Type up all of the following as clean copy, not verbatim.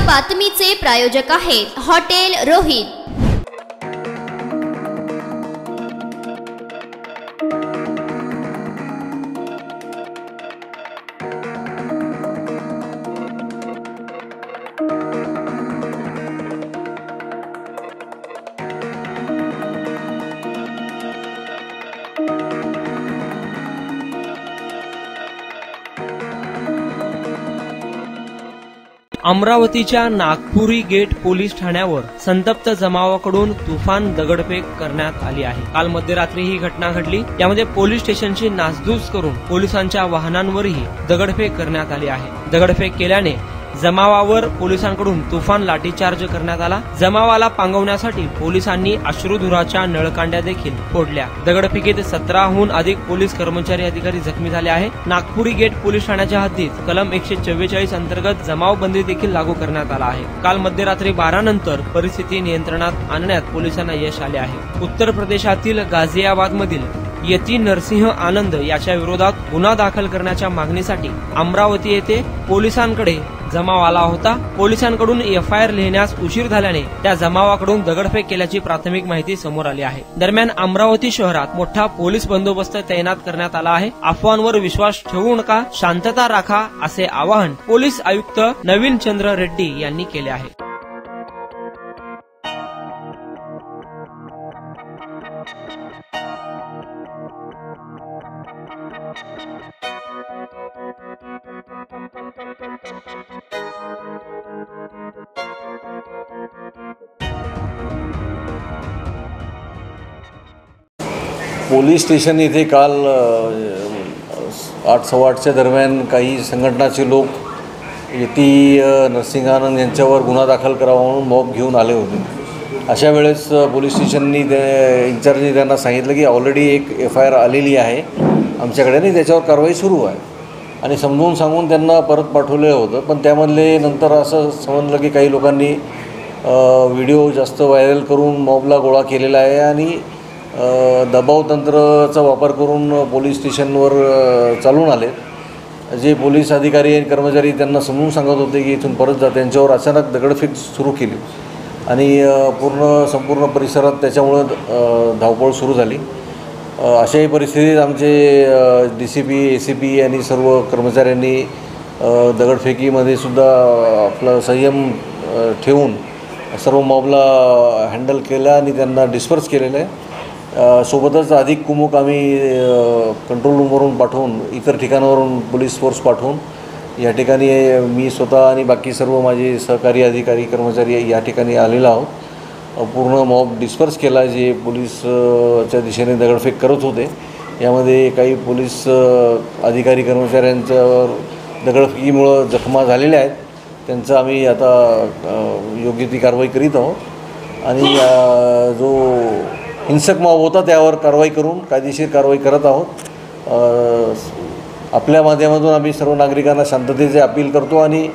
बातमीचे प्रायोजक आहेत हॉटेल रोहित। अमरावतीच्या नागपुरी गेट पोलीस ठाण्यावर संतप्त जमावाकडून तुफान दगडफेक करण्यात आली आहे। काल मध्यरात्री ही घटना घडली। यामध्ये पोलीस स्टेशनची नासधूस करून पोलिसांच्या वाहनांवरही दगडफेक करण्यात आली आहे। दगडफेक केल्याने जमावावर पोलिसांकडून तुफान लाठीचार्ज करण्यात आला। जमावाला पांगवण्यासाठी पोलिसांनी अश्रुधुराच्या नळकांड्या देखील फोडल्या। दगडफेकीत 17हून अधिक पोलीस कर्मचारी अधिकारी जखमी झाले आहेत। नागपुरी गेट पोलीस ठाण्याच्या हद्दीत कलम 144 अंतर्गत जमावबंदी देखील लागू करण्यात आला आहे। काल मध्यरात्री 12 नंतर परिस्थिती नियंत्रणात आणण्यात पोलिसांना यश आले आहे। उत्तर प्रदेशातील गाझियाबाद मधील यती नरसिंह आनंद याच्या विरोधात गुन्हा दाखल करण्याच्या मागणीसाठी अमरावती येथे पोलिसांकडे जमाव आला होता। पोलिसांकडून एफआयआर लिहिण्यास उशीर झाल्याने त्या जमावाकडून दगडफेक केल्याची प्राथमिक माहिती समोर आली आहे। दरम्यान अमरावती शहरात मोठा पोलीस बंदोबस्त तैनात करण्यात आला आहे। अफवांवर विश्वास ठेवू नका, शांतता राखा असे आवाहन पोलीस आयुक्त नवीन चंद्र रेड्डी यांनी केले आहे। पोलीस स्टेशन येथे काल 8:15च्या दरम्यान काही संघटनाचे लोक यती नरसिंहानंद यांच्यावर गुन्हा दाखल करावा म्हणून मॉब घेऊन आले होते। अशा वेळेस पोलीस स्टेशननी इंचार्जनी त्यांना सांगितलं की ऑलरेडी एक एफआयआर आलेली आहे आमच्याकडे आणि त्याच्यावर कारवाई सुरू आहे आणि समजून सांगून त्यांना परत पाठवलं होतं। पण त्यामधले नंतर असं समजलं की काही लोकांनी व्हिडिओ जास्त व्हायरल करून मॉबला गोळा केलेला आहे आणि दबाव तंत्राचा वापर करून पोलीस स्टेशनवर चालून आले। जे पोलीस अधिकारी आणि कर्मचारी त्यांना समजून सांगत होते की इथून परत जा, त्यांच्यावर अचानक दगडफेक सुरू केली आणि संपूर्ण परिसरात त्याच्यामुळं धावपळ सुरू झाली। अशाही परिस्थितीत आमचे DCP ACP आणि सर्व कर्मचाऱ्यांनी दगडफेकीमध्ये सुद्धा आपला संयम ठेवून सर्व मॉबला हँडल केला आणि त्यांना डिस्पर्स केलेलं आहे। सोबतच अधिक कुमक आम्ही कंट्रोल रूमवरून पाठवून इतर ठिकाणावरून पोलीस फोर्स पाठवून या ठिकाणी मी स्वतः आणि बाकी सर्व माझे सहकारी अधिकारी कर्मचारी या ठिकाणी आलेलो आहोत। पूर्ण मॉब डिस्पर्स केला जे पोलीसच्या दिशेने दगडफेक करत होते। यामध्ये काही पोलीस अधिकारी कर्मचाऱ्यांच्यावर दगडफेकीमुळं जखमा झालेल्या आहेत, त्यांचं आम्ही आता योग्य ती कारवाई करीत आहोत आणि जो हिंसक मॉब होता त्यावर कारवाई करून कायदेशीर कारवाई करत आहोत। आपल्या माध्यमातून आम्ही सर्व नागरिकांना शांततेचे अपील करतो आणि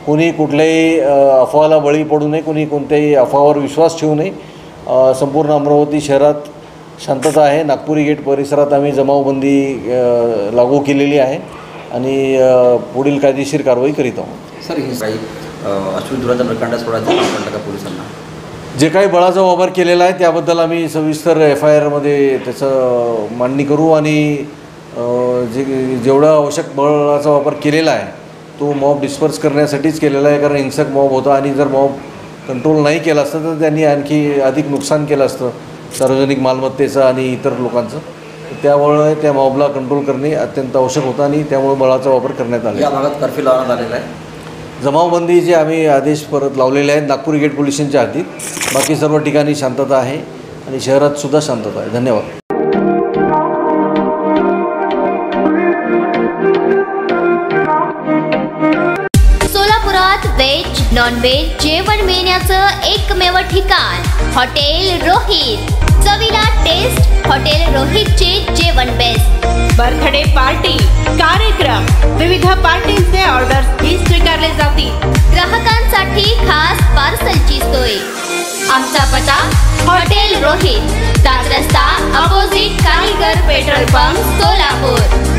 कोणी कुठल्याही अफवाला बळी पडू नये, कोणी कोणत्याही अफवावर विश्वास ठेवू नये। संपूर्ण अमरावती शहरात शांतता आहे। नागपुरी गेट परिसरात आम्ही जमावबंदी लागू केलेली आहे आणि पुढील कायदेशीर कारवाई करीत आहोत। सर, हे काही अश्रुधुराचा नळकांडा सोडायचा वापरला का पोलिसांना? जे काही बळाचा वापर केलेला आहे त्याबद्दल आम्ही सविस्तर एफआयआरमध्ये त्याचं मांडणी करू आणि जेवढा आवश्यक बळाचा वापर केलेला आहे तो मॉब डिस्पर्स करण्यासाठीच केलेला आहे, कारण हिंसक मॉब होता आणि जर मॉब कंट्रोल नाही केला असतं तर त्यांनी आणखी अधिक नुकसान केलं असतं सार्वजनिक मालमत्तेचं आणि इतर लोकांचं। त्यामुळे त्या मॉबला कंट्रोल करणे अत्यंत आवश्यक होतं आणि त्यामुळे बळाचा वापर करण्यात आला। या भागात कर्फ्यू लावण्यात आलेला आहे। जमावबंदीचे आम्ही आदेश परत लावलेले आहेत नागपुरी गेट पोलीस स्टेशनच्या हद्दीत। बाकी सर्व ठिकाणी शांतता आहे आणि शहरात सुद्धा शांतता आहे। धन्यवाद। सोलापुरात व्हेज नॉन व्हेज जेवण मिळण्याचं एकमेव ठिकाण हॉटेल रोहित। चवीला टेस्ट हॉटेल रोहितचे जेवण बेस्ट। बर्थडे पार्टी, कार्यक्रम, विविध पार्टींचे ऑर्डर्स ही स्वीकारले जातील। ग्राहकांसाठी खास पार्सलची सोय। आमचा पत्ता हॉटेल रोहित, दादर रस्ता अपोजिट कारीगर पेट्रोल पंप, सोलापूर।